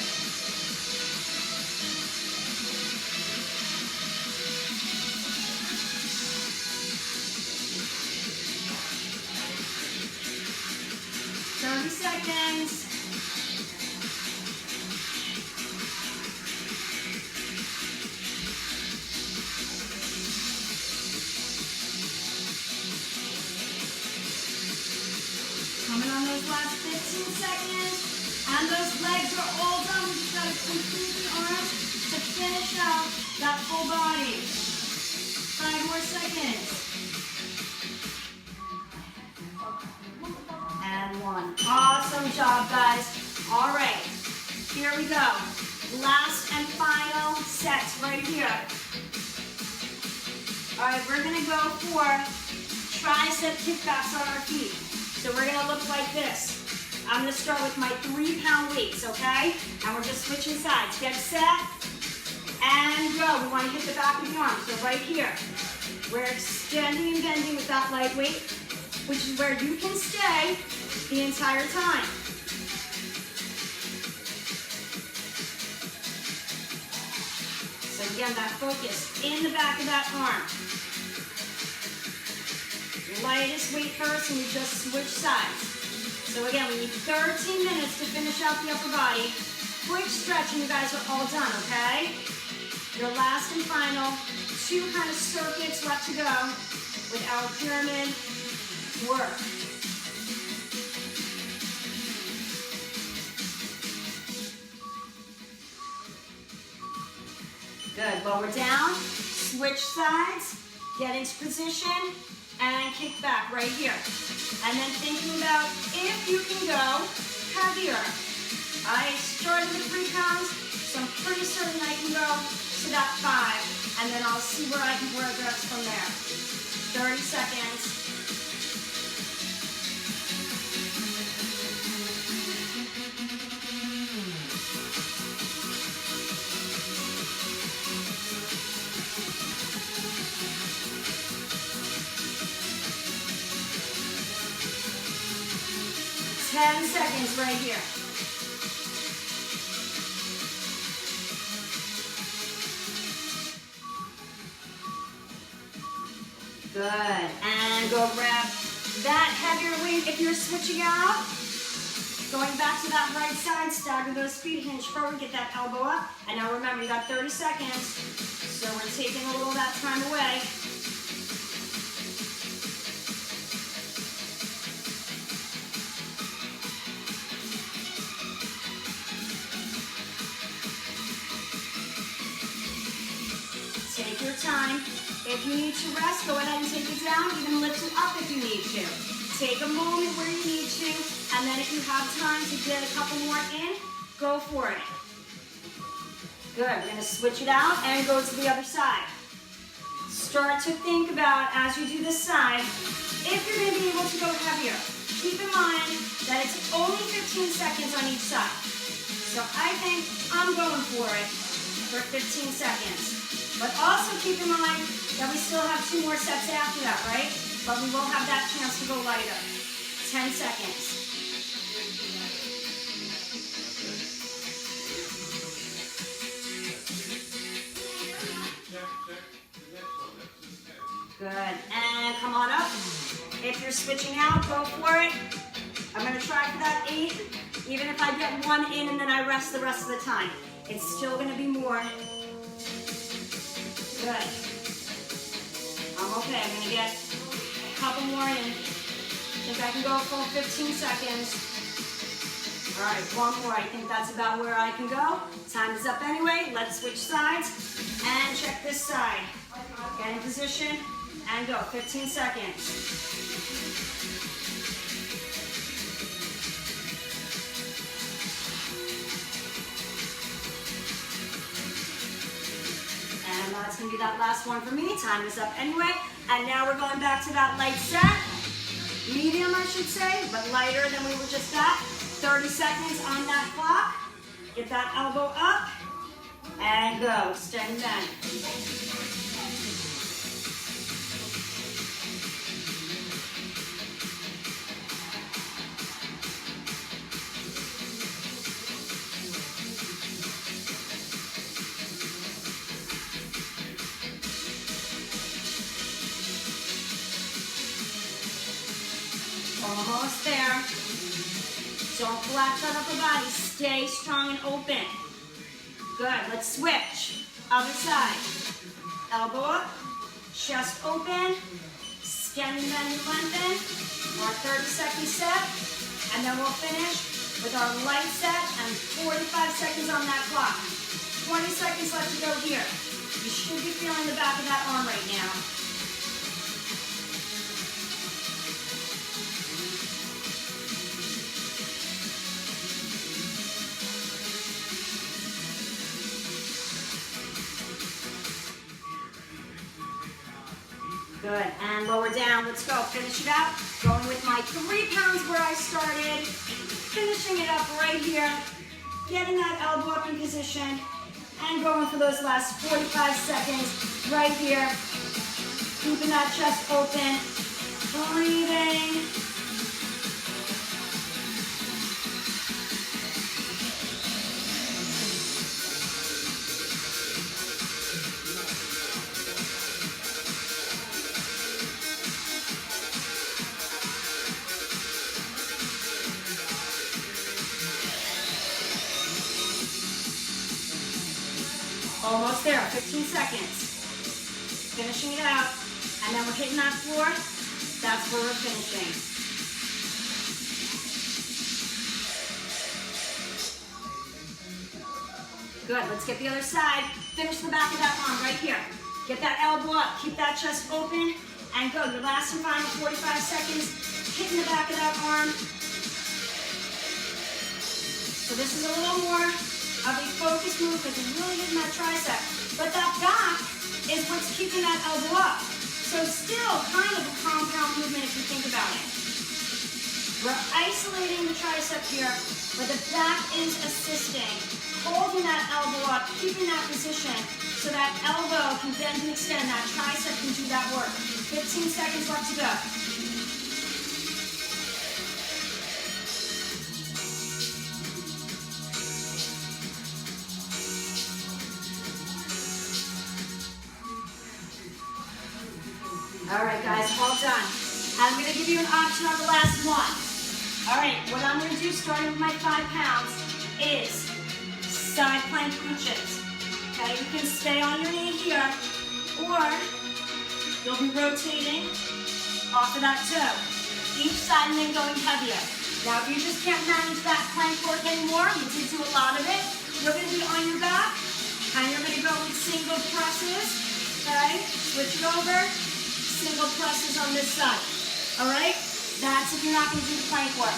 Seconds. those last 15 seconds. And those legs are all done. We just gotta complete the arms to finish out that full body. 5 more seconds. And 1. Awesome job, guys. All right, here we go. Last and final sets right here. All right, we're gonna go for tricep kickbacks on our feet. So we're gonna look like this. I'm gonna start with my 3-pound weights, okay? And we're just switching sides. Get set and go. We wanna hit the back of the arm. So right here, we're extending and bending with that light weight, which is where you can stay the entire time. So again, that focus in the back of that arm. Lightest weight first, and we just switch sides. So again, we need 13 minutes to finish out the upper body. Quick stretch, and you guys are all done, okay? Your last and final 2 kind of circuits left to go with our pyramid work. Good. Lower down, switch sides, get into position, and kick back right here. And then thinking about if you can go heavier. I started with 3 pounds, so I'm pretty certain I can go to that 5, and then I'll see where I can progress from there. 30 seconds. Ten seconds right here. Good. And go grab that heavier weight if you're switching out. Going back to that right side, stagger those feet, hinge forward, get that elbow up. And now remember, you got 30 seconds. So we're taking a little of that time away. Take your time. If you need to rest, go ahead and take it down. Even lift it up if you need to. Take a moment where you need to, and then if you have time to get a couple more in, go for it. Good. We're going to switch it out and go to the other side. Start to think about, as you do this side, if you're going to be able to go heavier. Keep in mind that it's only 15 seconds on each side. So I think I'm going for it for 15 seconds. But also keep in mind that we still have 2 more sets after that, right? But we will have that chance to go lighter. 10 seconds. Good. And come on up. If you're switching out, go for it. I'm going to try for that 8. Even if I get 1 in and then I rest the rest of the time, it's still going to be more. Good. I'm okay. I'm going to get a couple more in. I think I can go for 15 seconds. All right, 1 more. I think that's about where I can go. Time is up anyway. Let's switch sides and check this side. Get in position and go. 15 seconds. And that's going to be that last one for me. Time is up anyway. And now we're going back to that light set. Medium, I should say, but lighter than we were just at. 30 seconds on that clock. Get that elbow up. And go. Extend and bend. Almost there. Don't collapse that upper body. Stay strong and open. Good. Let's switch. Other side. Elbow up. Chest open. Extend and bend and lengthen. Our 30-second set. And then we'll finish with our light set and 45 seconds on that clock. 20 seconds left to go here. You should be feeling the back of that arm right now. Good, and lower down, let's go. Finish it out. Going with my 3 pounds where I started. Finishing it up right here. Getting that elbow up in position. And going for those last 45 seconds right here. Keeping that chest open. Breathing. Almost there, 15 seconds. Finishing it out, and then we're hitting that floor. That's where we're finishing. Good, let's get the other side. Finish the back of that arm right here. Get that elbow up, keep that chest open, and go. Your last and final 45 seconds, hitting the back of that arm. So this is a little more of a focused move because you're really hitting that tricep. But that back is what's keeping that elbow up. So still kind of a compound movement if you think about it. We're isolating the tricep here, but the back is assisting. Holding that elbow up, keeping that position so that elbow can bend and extend, that tricep can do that work. 15 seconds left to go. All right, guys, all done. I'm going to give you an option on the last one. All right, what I'm going to do, starting with my 5 pounds, is side plank crunches. Okay, you can stay on your knee here, or you'll be rotating off of that toe. Each side and then going heavier. Now, if you just can't manage that plank work anymore, you did do a lot of it, you're going to be on your back, and you're going to go with single presses. Okay, switch it over. Single presses on this side. All right? That's if you're not going to do the plank work.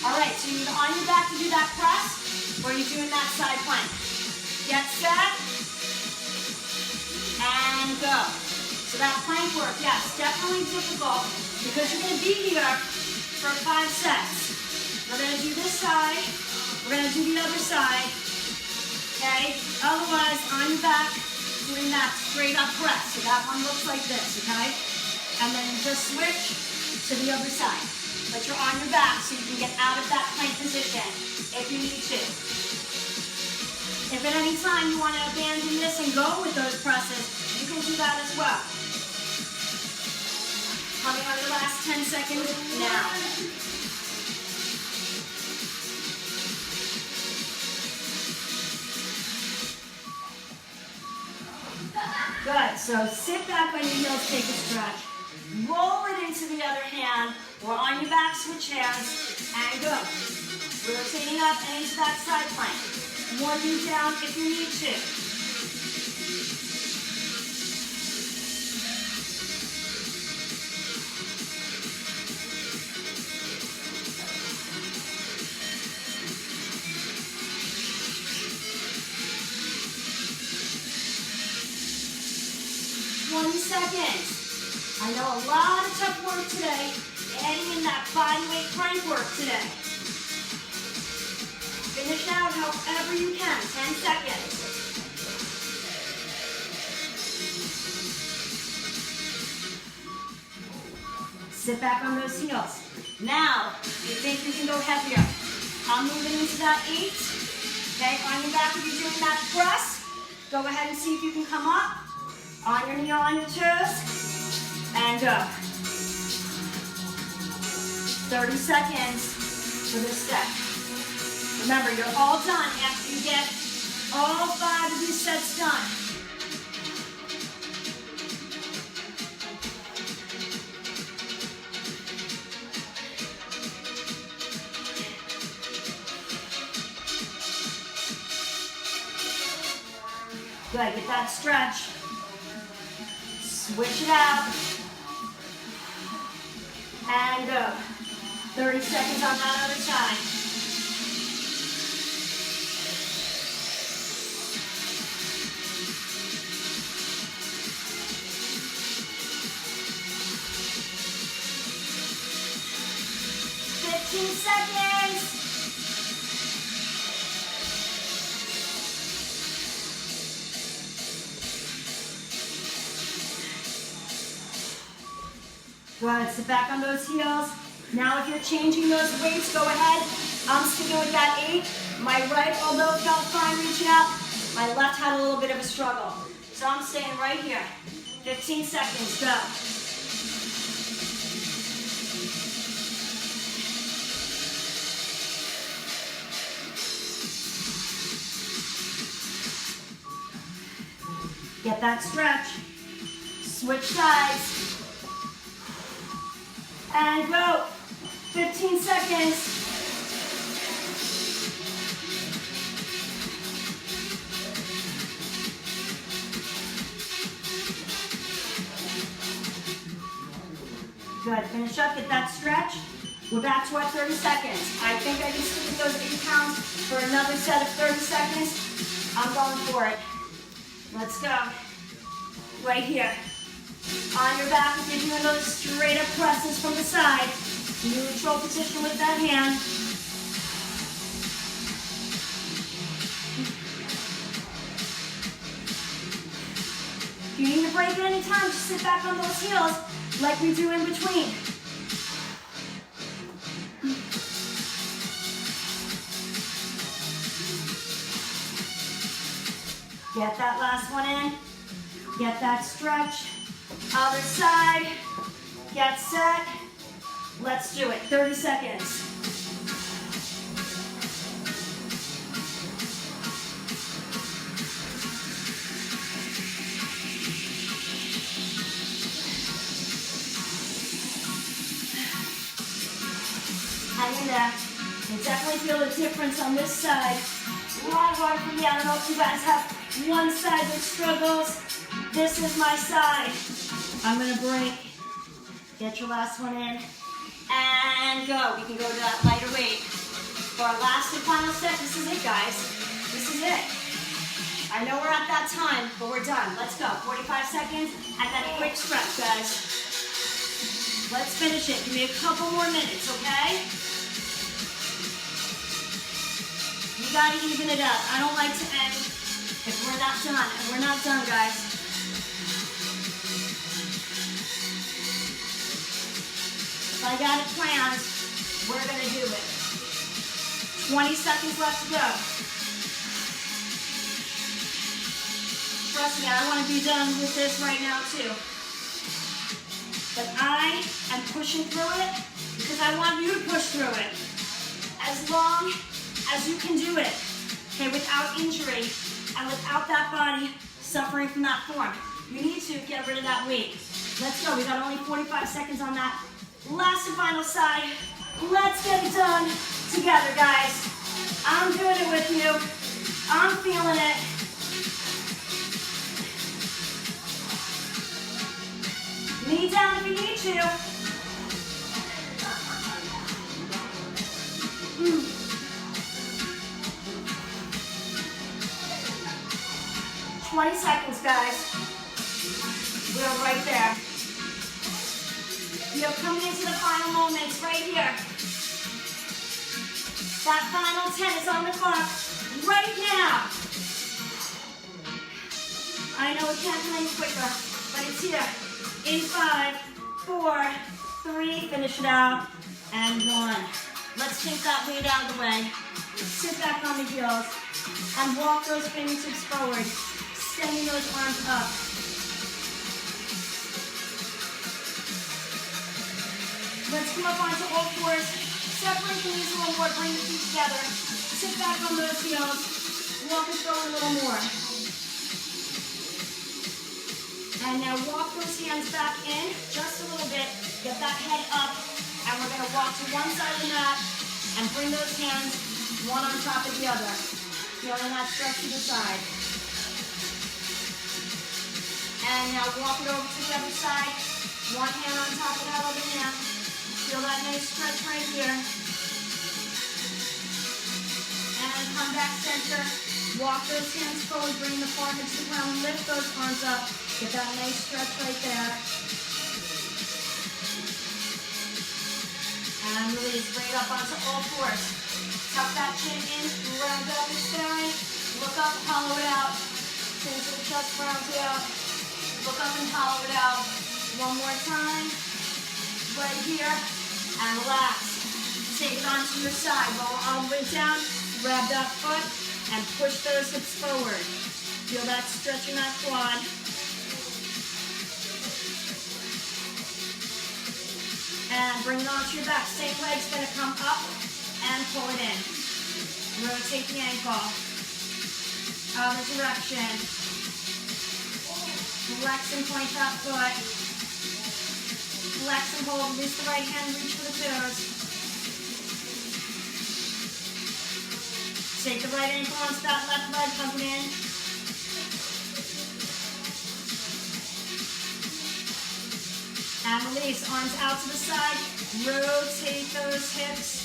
All right, so you're either on your back to do that press, or you're doing that side plank. Get set, and go. So that plank work, yes, definitely difficult because you're going to be here for 5 sets. We're going to do this side, we're going to do the other side, okay? Otherwise, on your back, doing that straight up press. So that one looks like this, okay? And then just switch to the other side. But you're on your back so you can get out of that plank position if you need to. If at any time you want to abandon this and go with those presses, you can do that as well. Coming on your last 10 seconds now. Good, so sit back on your heels, take a stretch. Roll it into the other hand, or on your back, switch hands, and go. Rotating up and into that side plank. More knee down if you need to. Seconds. I know a lot of tough work today, adding in that bodyweight plank work today. Finish out however you can, 10 seconds. Sit back on those heels. Now, you think you can go heavier. I'm moving into that 8. Okay, on your back if you're doing that press, go ahead and see if you can come up. On your knee, on your toes, and go. 30 seconds for this step. Remember, you're all done after you get all 5 of these sets done. Good, get that stretch. Switch it out. And go. 30 seconds on that other side. Seconds. Good, sit back on those heels. Now if you're changing those weights, go ahead. I'm sticking with that 8. My right elbow felt fine reaching out. My left had a little bit of a struggle. So I'm staying right here. 15 seconds, go. Get that stretch. Switch sides. And go. 15 seconds. Good. Finish up. Get that stretch. We're back to our 30 seconds. I think I can stick with those 8 pounds for another set of 30 seconds. I'm going for it. Let's go. Right here. On your back, if you're doing those straight up presses from the side. Neutral position with that hand. If you need a break at any time, just sit back on those heels like we do in between. Get that last one in. Get that stretch. Other side. Get set. Let's do it. 30 seconds. Hang in there. You definitely feel the difference on this side. A lot harder for me. I don't know if you guys have one side that struggles. This is my side. I'm gonna break. Get your last one in. And go. We can go to that lighter weight. For our last and final set, this is it, guys. This is it. I know we're at that time, but we're done. Let's go. 45 seconds and then a quick stretch, guys. Let's finish it. Give me a couple more minutes, okay? You gotta even it up. I don't like to end if we're not done. And we're not done, guys. If I got it planned, we're gonna do it. 20 seconds left to go. Trust me, I want to be done with this right now too. But I am pushing through it because I want you to push through it. As long as you can do it, okay, without injury and without that body suffering from that form. You need to get rid of that weight. Let's go. We got only 45 seconds on that last and final side. Let's get it done together, guys. I'm doing it with you. I'm feeling it. Knee down if you need to. 20 seconds, guys. We're right there. You're coming into the final moments right here. That final 10 is on the clock right now. I know it can't come any quicker, but it's here. In 5, 4, 3, finish it out, and 1. Let's take that weight out of the way. Sit back on the heels and walk those fingertips forward, extending those arms up. Let's come up onto all fours. Separate the knees a little more, bring the feet together. Sit back on those heels. Walk and throw a little more. And now walk those hands back in just a little bit. Get that head up. And we're going to walk to one side of the mat and bring those hands one on top of the other. Feeling that stretch to the side. And now walk it over to the other side. One hand on top of that other hand. Feel that nice stretch right here. And come back center. Walk those hands forward, bring the forehead to the ground, lift those arms up. Get that nice stretch right there. And release, bring it up onto all fours. Tuck that chin in, round up the spine. Look up, hollow it out. Chin to the chest, round it out. Look up and hollow it out. One more time. Right here. And relax. Take it onto your side. Lower arm way down. Grab that foot. And push those hips forward. Feel that stretch in that quad. And bring it onto your back. Same leg's gonna come up and pull it in. Rotate the ankle. Other direction. Flex and point that foot. Flex and hold. Release the right hand. Reach for the toes. Take the right ankle onto that left leg, hug it in. And release, arms out to the side. Rotate those hips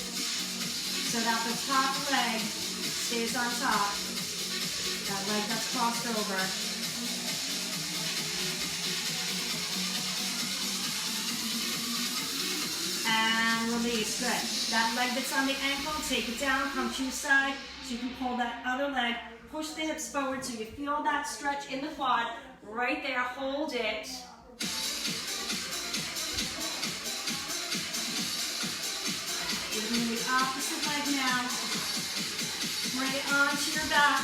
so that the top leg stays on top. That leg that's crossed over. And release, good. That leg that's on the ankle, take it down, come to your side. So you can pull that other leg, push the hips forward so you feel that stretch in the quad. Right there, hold it. Give me the opposite leg now. Bring it onto your back.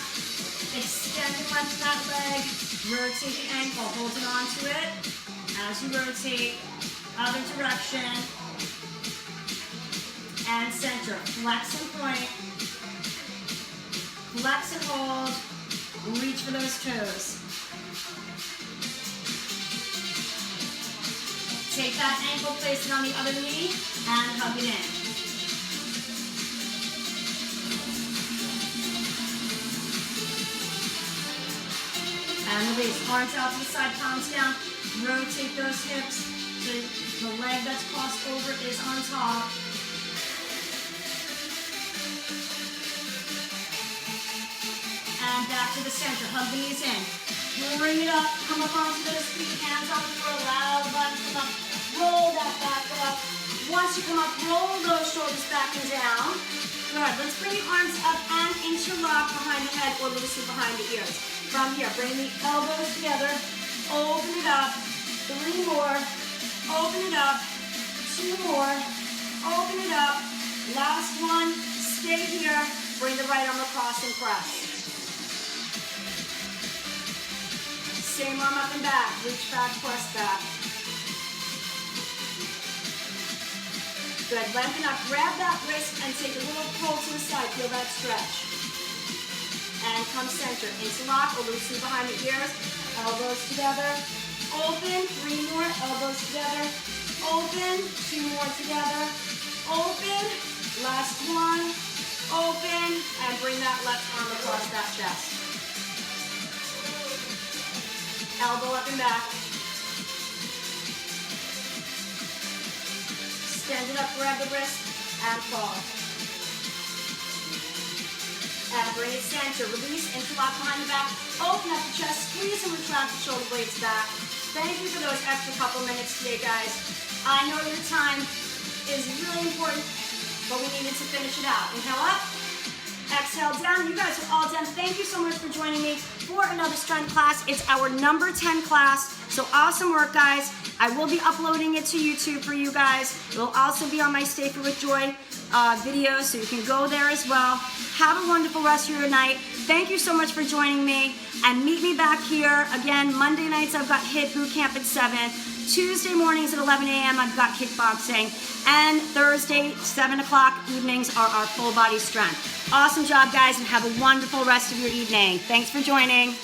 Extend and lengthen that leg. Rotate the ankle, hold it onto it. As you rotate, other direction. And center, flex and point. Flex and hold, reach for those toes. Take that ankle, place it on the other knee, and hug it in. And release, arms out to the side, palms down. Rotate those hips so the leg that's crossed over is on top. And back to the center, hug the knees in. Bring it up, come up onto those feet, hands on the floor, allow the butt to come up. Roll that back up. Once you come up, roll those shoulders back and down. Good, let's bring the arms up and interlock behind the head or loosely behind the ears. From here, bring the elbows together, open it up, 3 more, open it up, 2 more, open it up, last one, stay here, bring the right arm across and press. Same arm up and back, reach back, press back. Good, lengthen up, grab that wrist and take a little pull to the side, feel that stretch. And come center, interlock or loosely behind the ears, elbows together, open, 3 more, elbows together, open, 2 more together, open, last one, open, and bring that left arm across that chest. Elbow up and back. Stand it up, grab the wrist, and fall. And bring it center. Release, interlock behind the back. Open up the chest, squeeze and retract the shoulder blades back. Thank you for those extra couple minutes today, guys. I know your time is really important, but we needed to finish it out. Inhale up. Exhale down. You guys are all done. Thank you so much for joining me for another strength class. It's our number 10 class. So awesome work, guys. I will be uploading it to YouTube for you guys. It will also be on my Stay Fit with Joy video, so you can go there as well. Have a wonderful rest of your night. Thank you so much for joining me. And meet me back here. Again, Monday nights I've got HIIT Boot Camp at 7. Tuesday mornings at 11 a.m. I've got kickboxing. And Thursday, 7 o'clock evenings are our full body strength. Awesome job, guys, and have a wonderful rest of your evening. Thanks for joining.